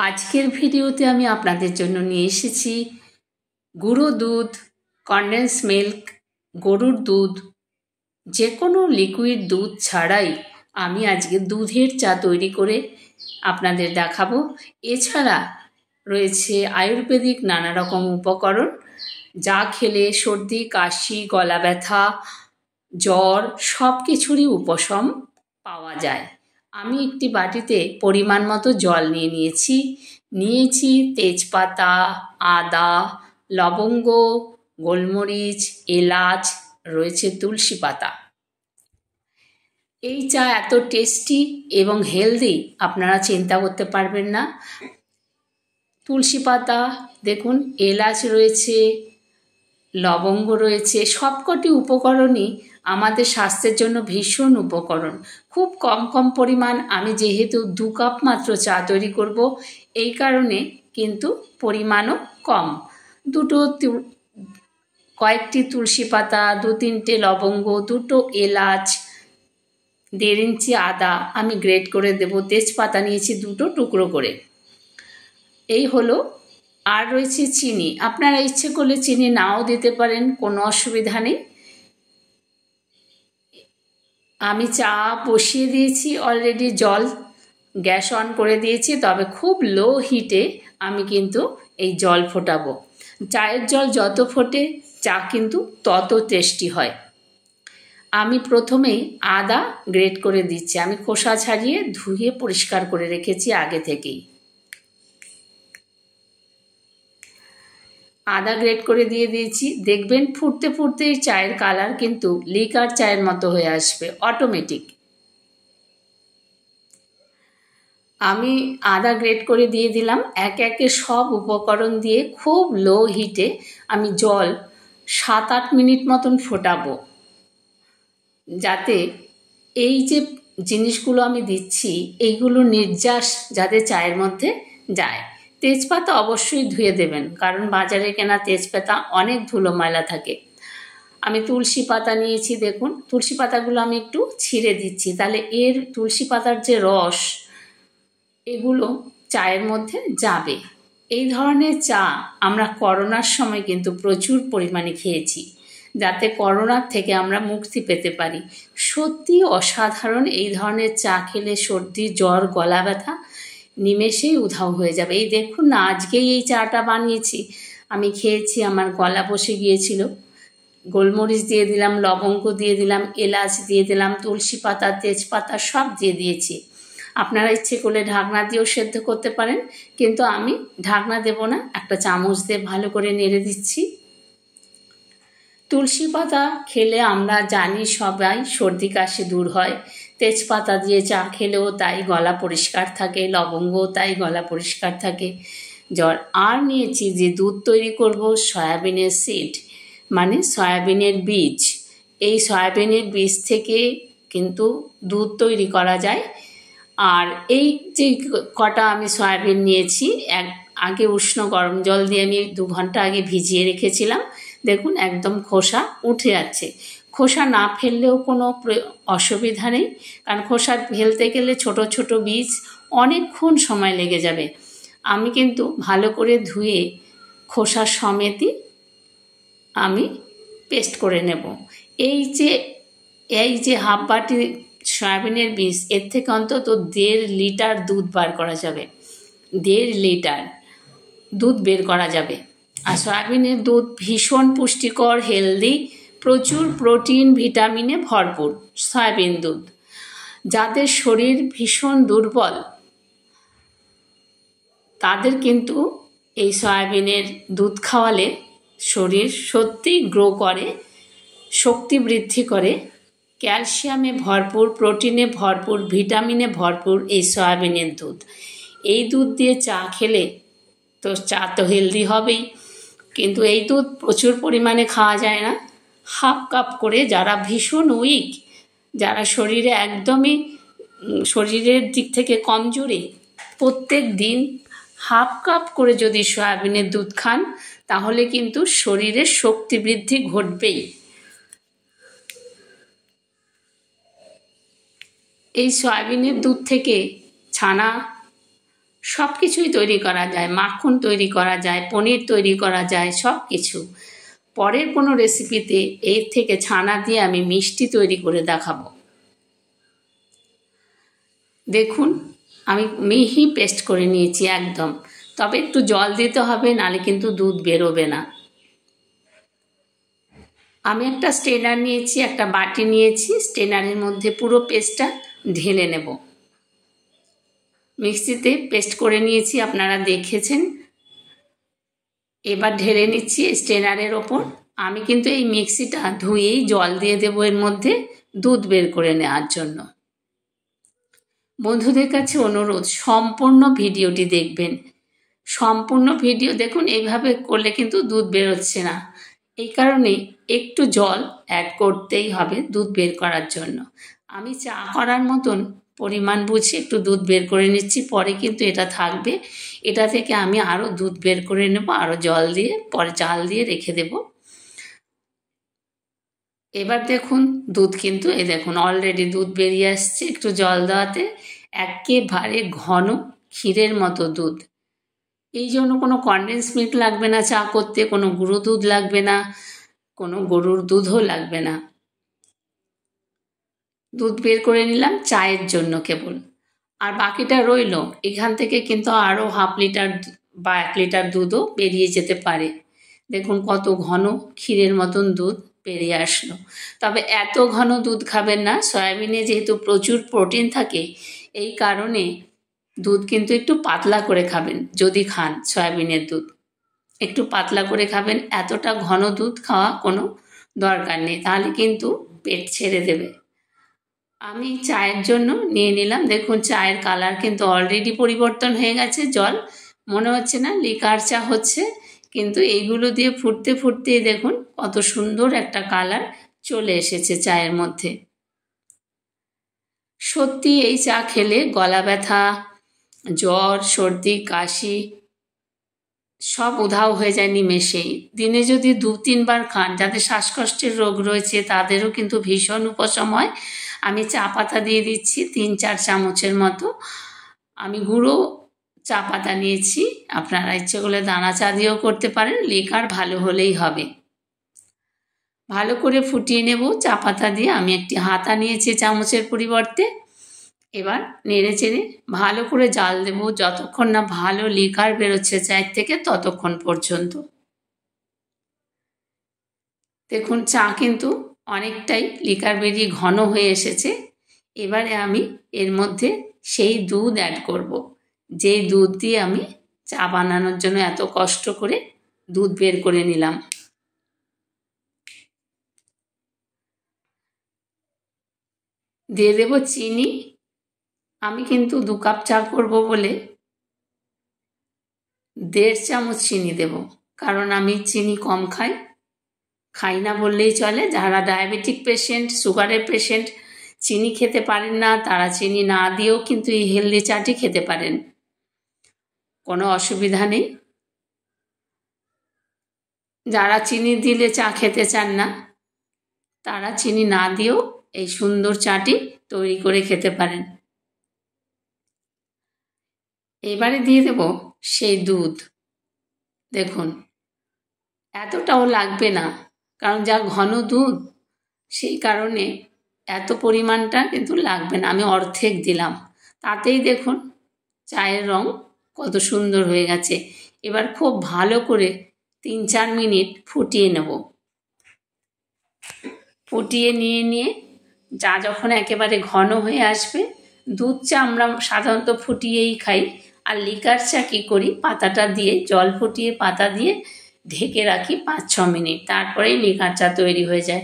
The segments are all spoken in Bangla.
আজকের ভিডিওতে আমি আপনাদের জন্য নিয়ে এসেছি গুঁড়ো দুধ, কনডেন্স মিল্ক, গরুর দুধ, যে কোনো লিকুইড দুধ ছাড়াই আমি আজকে দুধের চা তৈরি করে আপনাদের দেখাবো। এছাড়া রয়েছে আয়ুর্বেদিক নানা রকম উপকরণ, যা খেলে সর্দি, কাশি, গলা ব্যথা, জ্বর সব কিছুরই উপশম পাওয়া যায়। আমি একটি বাটিতে পরিমাণ মতো জল নিয়েছি তেজপাতা, আদা, লবঙ্গ, গোলমরিচ, এলাচ, রয়েছে তুলসী পাতা। এই চা এত টেস্টি এবং হেলদি আপনারা চিন্তা করতে পারবেন না। তুলসী পাতা দেখুন, এলাচ রয়েছে, লবঙ্গ রয়েছে, সবকটি উপকরণই আমাদের স্বাস্থ্যের জন্য ভীষণ উপকরণ। খুব কম পরিমাণ, আমি যেহেতু 2 কাপ মাত্র চা তৈরি করব, এই কারণে কিন্তু পরিমাণও কম। কয়েকটি তুলসী পাতা, 2-3টে লবঙ্গ, 2টো এলাচ, 1.5 ইঞ্চি আদা আমি গ্রেট করে দেব, তেজপাতা নিয়েছি 2টো টুকরো করে। এই হলো। আর রয়েছে চিনি, আপনারা ইচ্ছে করলে চিনি নাও দিতে পারেন, কোনো অসুবিধা নেই। আমি চা বসিয়ে দিয়েছি অলরেডি, জল গ্যাস অন করে দিয়েছি, তবে খুব লো হিটে আমি কিন্তু এই জল ফোটাবো। চায়ের জল যত ফোটে চা কিন্তু তত টেস্টি হয়। আমি প্রথমেই আদা গ্রেট করে দিচ্ছি, আমি খোসা ছাড়িয়ে ধুয়ে পরিষ্কার করে রেখেছি আগে থেকেই। আদা গ্রেট করে দিয়ে দিয়েছি। দেখবেন ফুটতে ফুটতে চায়ের কালার কিন্তু লিকার চায়ের মতো হয়ে আসবে অটোমেটিক। আমি আদা গ্রেট করে দিয়ে দিলাম। একে একে সব উপকরণ দিয়ে খুব লো হিটে আমি জল 7-8 মিনিট মতন ফোটাবো, যাতে এই যে জিনিসগুলো আমি দিচ্ছি এইগুলো নির্যাস যাতে চায়ের মধ্যে যায়। তেজপাতা অবশ্যই ধুয়ে দেবেন, কারণ বাজারে কেনা তেজপাতা অনেক ধুলো ময়লা থাকে। আমি তুলসী পাতা নিয়েছি, দেখুন তুলসী পাতাগুলো আমি একটু ছিঁড়ে দিচ্ছি, তাহলে এর তুলসী পাতার যে রস এগুলো চায়ের মধ্যে যাবে। এই ধরনের চা আমরা করোনার সময় কিন্তু প্রচুর পরিমাণে খেয়েছি, যাতে করোনার থেকে আমরা মুক্তি পেতে পারি। সত্যি অসাধারণ, এই ধরনের চা খেলে সর্দি, জ্বর, গলা ব্যথা নিমেষেই উধাও হয়ে যাবে। এই দেখুন না, আজকেই এই চাটা বানিয়েছি, আমি খেয়েছি, আমার গলা বসে গিয়েছিল। গোলমরিচ দিয়ে দিলাম, লবঙ্গ দিয়ে দিলাম, এলাচ দিয়ে দিলাম, তুলসী পাতা, তেজপাতা সব দিয়ে দিয়েছি। আপনারা ইচ্ছে করলে ঢাকনা দিয়েও সেদ্ধ করতে পারেন, কিন্তু আমি ঢাকনা দেব না, একটা চামচ দিয়ে ভালো করে নেড়ে দিচ্ছি। তুলসী পাতা খেলে আমরা জানি সবাই সর্দি কাশি দূর হয়, তেজপাতা দিয়ে চা খেলেও তাই গলা পরিষ্কার থাকে, লবঙ্গও তাই গলা পরিষ্কার থাকে। আর নিয়েছি যে দুধ তৈরি করব সয়াবিনের সিড, মানে সয়াবিনের বীজ। এই সয়াবিনের বীজ থেকে কিন্তু দুধ তৈরি করা যায়। আর এই যে কটা আমি সয়াবিন নিয়েছি, আগে উষ্ণ গরম জল দিয়ে আমি 2 ঘন্টা আগে ভিজিয়ে রেখেছিলাম। দেখুন একদম খোসা উঠে যাচ্ছে। খোসা না ফেললেও কোনো অসুবিধা নেই, কারণ খোসা ফেলতে গেলে ছোট ছোট বীজ অনেকক্ষণ সময় লেগে যাবে। আমি কিন্তু ভালো করে ধুয়ে খোসা সমেতই আমি পেস্ট করে নেব। এই যে হাফ বাটি সয়াবিনের বীজ, এর থেকে অন্তত 1.5 লিটার দুধ বার করা যাবে, 1.5 লিটার দুধ বের করা যাবে। আর সয়াবিনের দুধ ভীষণ পুষ্টিকর, হেলদি, প্রচুর প্রোটিন, ভিটামিনে ভরপুর সয়াবিন দুধ। যাদের শরীর ভীষণ দুর্বল তাদের কিন্তু এই সয়াবিনের দুধ খাওয়ালে শরীর সত্যিই গ্রো করে, শক্তি বৃদ্ধি করে। ক্যালসিয়ামে ভরপুর, প্রোটিনে ভরপুর, ভিটামিনে ভরপুর এই সয়াবিনের দুধ। এই দুধ দিয়ে চা খেলে তো চা তো হেলদি হবেই, কিন্তু এই দুধ প্রচুর পরিমাণে খাওয়া যায় না। হাফ কাপ করে, যারা ভীষণ উইক, যারা শরীরে একদমই শরীরের দিক থেকে কমজোরি, প্রত্যেক দিন হাফ কাপ করে যদি সয়াবিনের দুধ খান, তাহলে কিন্তু শরীরের শক্তি বৃদ্ধি ঘটবেই। এই সয়াবিনের দুধ থেকে ছানা সব কিছুই তৈরি করা যায়, মাখন তৈরি করা যায়, পনির তৈরি করা যায়, সব কিছু। পরের কোনো রেসিপিতে এর থেকে ছানা দিয়ে আমি মিষ্টি তৈরি করে দেখাবো। দেখুন আমি মিহি পেস্ট করে নিয়েছি একদম, তবে একটু জল দিতে হবে, নালে কিন্তু দুধ বেরোবে না। আমি একটা স্ট্রেনার নিয়েছি, একটা বাটি নিয়েছি, স্ট্রেনারের মধ্যে পুরো পেস্টটা ঢেলে নেব। মিক্সিতে পেস্ট করে নিয়েছি, আপনারা দেখেছেন। এবার ঢেলে নিচ্ছি স্ট্রেনারের ওপর। আমি কিন্তু এই মিক্সিটা ধুয়েই জল দিয়ে দেবো এর মধ্যে, দুধ বের করে নেওয়ার জন্য। বন্ধুদের কাছে অনুরোধ, সম্পূর্ণ ভিডিওটি দেখবেন। সম্পূর্ণ ভিডিও দেখুন, এইভাবে করলে কিন্তু দুধ বেরোচ্ছে না। এই কারণে একটু জল অ্যাড করতেই হবে দুধ বের করার জন্য। আমি চা করার মতন পরিমাণ বুঝে একটু দুধ বের করে নিচ্ছি, পরে কিন্তু এটা থাকবে। এটা থেকে আমি আরও দুধ বের করে নেব, আরও জল দিয়ে, পরে চাল দিয়ে রেখে দেব। এবার দেখুন দুধ কিন্তু এই দেখুন অলরেডি দুধ বেরিয়ে আসছে একটু জল দেওয়াতে, একেবারে ঘন ক্ষীরের মতো দুধ। এই জন্য কোনো কনডেন্স মিল্ক লাগবে না চা করতে, কোনো গুঁড়ো দুধ লাগবে না, কোনো গরুর দুধও লাগবে না। দুধ বের করে নিলাম চায়ের জন্য কেবল, আর বাকিটা রইল। এখান থেকে কিন্তু আরও হাফ লিটার বা 1 লিটার দুধও বেরিয়ে যেতে পারে। দেখুন কত ঘন ক্ষীরের মতন দুধ বেরিয়ে আসলো। তবে এত ঘন দুধ খাবেন না, সয়াবিনে যেহেতু প্রচুর প্রোটিন থাকে, এই কারণে দুধ কিন্তু একটু পাতলা করে খাবেন। যদি খান সয়াবিনের দুধ একটু পাতলা করে খাবেন, এতটা ঘন দুধ খাওয়া কোনো দরকার নেই, তাহলে কিন্তু পেট ছেড়ে দেবে। আমি চায়ের জন্য নিয়ে নিলাম, দেখুন চায়ের কালার কিন্তু অলরেডি পরিবর্তন হয়ে গেছে। জল মনে হচ্ছে না লিকার চা হচ্ছে, কিন্তু এইগুলো দিয়ে ফুটতে ফুটতেই দেখুন কত সুন্দর একটা কালার চলে এসেছে চায়ের মধ্যে। সত্যি এই চা খেলে গলা ব্যথা, জ্বর, সর্দি, কাশি সব উধাও হয়ে যায় নিমেষেই। দিনে যদি 2-3 বার খান, যাদের শ্বাসকষ্টের রোগ রয়েছে তাদেরও কিন্তু ভীষণ উপশম হয়। আমি চা পাতা দিয়ে দিচ্ছি 3-4 চামচের মতো। আমি গুঁড়ো চা পাতা নিয়েছি, আপনারা ইচ্ছে করলে দানা চা দিয়েও করতে পারেন, লিকার ভালো হলেই হবে। ভালো করে ফুটিয়ে নেব চা পাতা দিয়ে। আমি একটি হাতা নিয়েছি চামচের পরিবর্তে। এবার নেড়ে চেড়ে ভালো করে জাল দেব, যতক্ষণ না ভালো লিকার বেরোচ্ছে চায়ের থেকে ততক্ষণ পর্যন্ত। দেখুন চা কিন্তু অনেকটাই লিকার বেরিয়ে ঘন হয়ে এসেছে। এবারে আমি এর মধ্যে সেই দুধ অ্যাড করব, যে দুধ দিয়ে আমি চা বানানোর জন্য এত কষ্ট করে দুধ বের করে নিলাম। দিয়ে দেব চিনি। আমি কিন্তু 2 কাপ চা করব বলে 1.5 চামচ চিনি দেব, কারণ আমি চিনি কম খাই না বললেই চলে। যারা ডায়াবেটিক পেশেন্ট, সুগারের পেশেন্ট, চিনি খেতে পারেন না, তারা চিনি না দিয়েও কিন্তু এই হেলদি চাটি খেতে পারেন, কোনো অসুবিধা নেই। যারা চিনি দিলে চা খেতে চান না, তারা চিনি না দিয়েও এই সুন্দর চাটি তৈরি করে খেতে পারেন। এবারে দিয়ে দেব সেই দুধ। দেখুন এতটাও লাগবে না, কারণ যা ঘন দুধ, সেই কারণে এত পরিমাণটা কিন্তু লাগবে না। আমি অর্ধেক দিলাম, তাতেই দেখুন চায়ের রং কত সুন্দর হয়ে গেছে। এবার খুব ভালো করে 3-4 মিনিট ফুটিয়ে নেব। ফুটিয়ে নিয়ে চা যখন একেবারে ঘন হয়ে আসবে, দুধ চা আমরা সাধারণত ফুটিয়েই খাই, আর লিকার চা কী করি, পাতাটা দিয়ে জল ফুটিয়ে পাতা দিয়ে ঢেকে রাখি 5-6 মিনিট, তারপরেই লিকার চা তৈরি হয়ে যায়।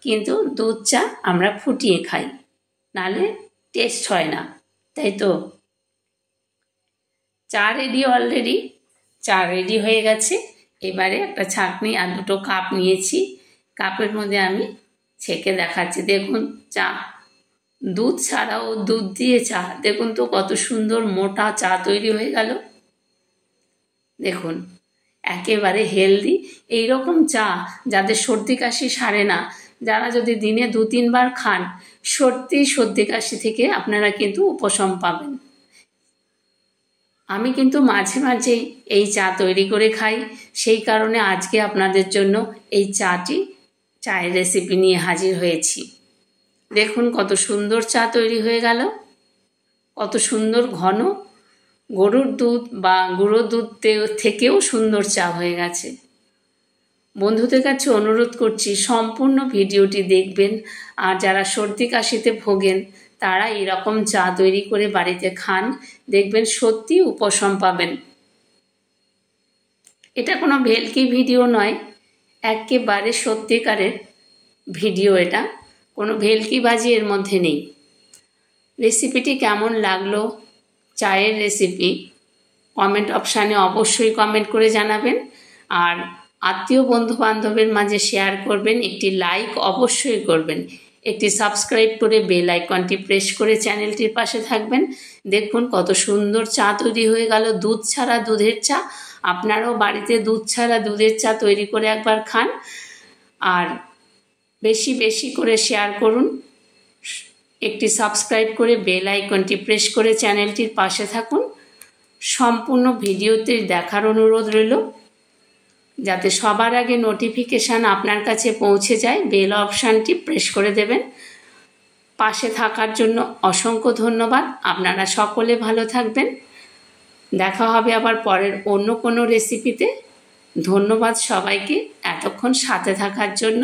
কিন্তু দুধ চা আমরা ফুটিয়ে খাই, নালে টেস্ট হয় না, তাই তো। চা রেডি, অলরেডি চা রেডি হয়ে গেছে। এবারে একটা ছাঁকনি আর 2 কাপ নিয়েছি, কাপের মধ্যে আমি ছেঁকে দেখাচ্ছি। দেখুন চা, দুধ ছাড়াও দুধ দিয়ে চা, দেখুন তো কত সুন্দর মোটা চা তৈরি হয়ে গেল। দেখুন একেবারে হেলদি। এইরকম চা যাদের সর্দি কাশি সারে না, যারা যদি দিনে 2-3 বার খান, সর্দি কাশি থেকে আপনারা কিন্তু উপশম পাবেন। আমি কিন্তু মাঝে মাঝেই এই চা তৈরি করে খাই, সেই কারণে আজকে আপনাদের জন্য এই চায়ের রেসিপি নিয়ে হাজির হয়েছি। দেখুন কত সুন্দর চা তৈরি হয়ে গেল, কত সুন্দর ঘন, গরুর দুধ বা গুঁড়ো দুধ থেকেও সুন্দর চা হয়ে গেছে। বন্ধুদের কাছে অনুরোধ করছি সম্পূর্ণ ভিডিওটি দেখবেন, আর যারা সর্দি কাশিতে ভোগেন তারা এরকম চা তৈরি করে বাড়িতে খান, দেখবেন সত্যি উপশম পাবেন। এটা কোনো ভেলকি ভিডিও নয়, একেবারে সত্যিকারের ভিডিও, এটা কোনো ভেলকিবাজি এর মধ্যে নেই। রেসিপিটি কেমন লাগলো, চায়ের রেসিপি, কমেন্ট অপশানে অবশ্যই কমেন্ট করে জানাবেন, আর আত্মীয় বন্ধু বান্ধবের মাঝে শেয়ার করবেন, একটি লাইক অবশ্যই করবেন, একটি সাবস্ক্রাইব করে বেল আইকনটি প্রেস করে চ্যানেলটির পাশে থাকবেন। দেখুন কত সুন্দর চা তৈরি হয়ে গেল, দুধ ছাড়া দুধের চা। আপনারাও বাড়িতে দুধ ছাড়া দুধের চা তৈরি করে একবার খান, আর বেশি বেশি করে শেয়ার করুন, একটি সাবস্ক্রাইব করে বেল আইকনটি প্রেস করে চ্যানেলটির পাশে থাকুন। সম্পূর্ণ ভিডিওতে দেখার অনুরোধ রইল, যাতে সবার আগে নোটিফিকেশান আপনার কাছে পৌঁছে যায়। বেল অপশানটি প্রেস করে দেবেন। পাশে থাকার জন্য অসংখ্য ধন্যবাদ। আপনারা সকলে ভালো থাকবেন। দেখা হবে আবার পরের অন্য কোনো রেসিপিতে। ধন্যবাদ সবাইকে এতক্ষণ সাথে থাকার জন্য।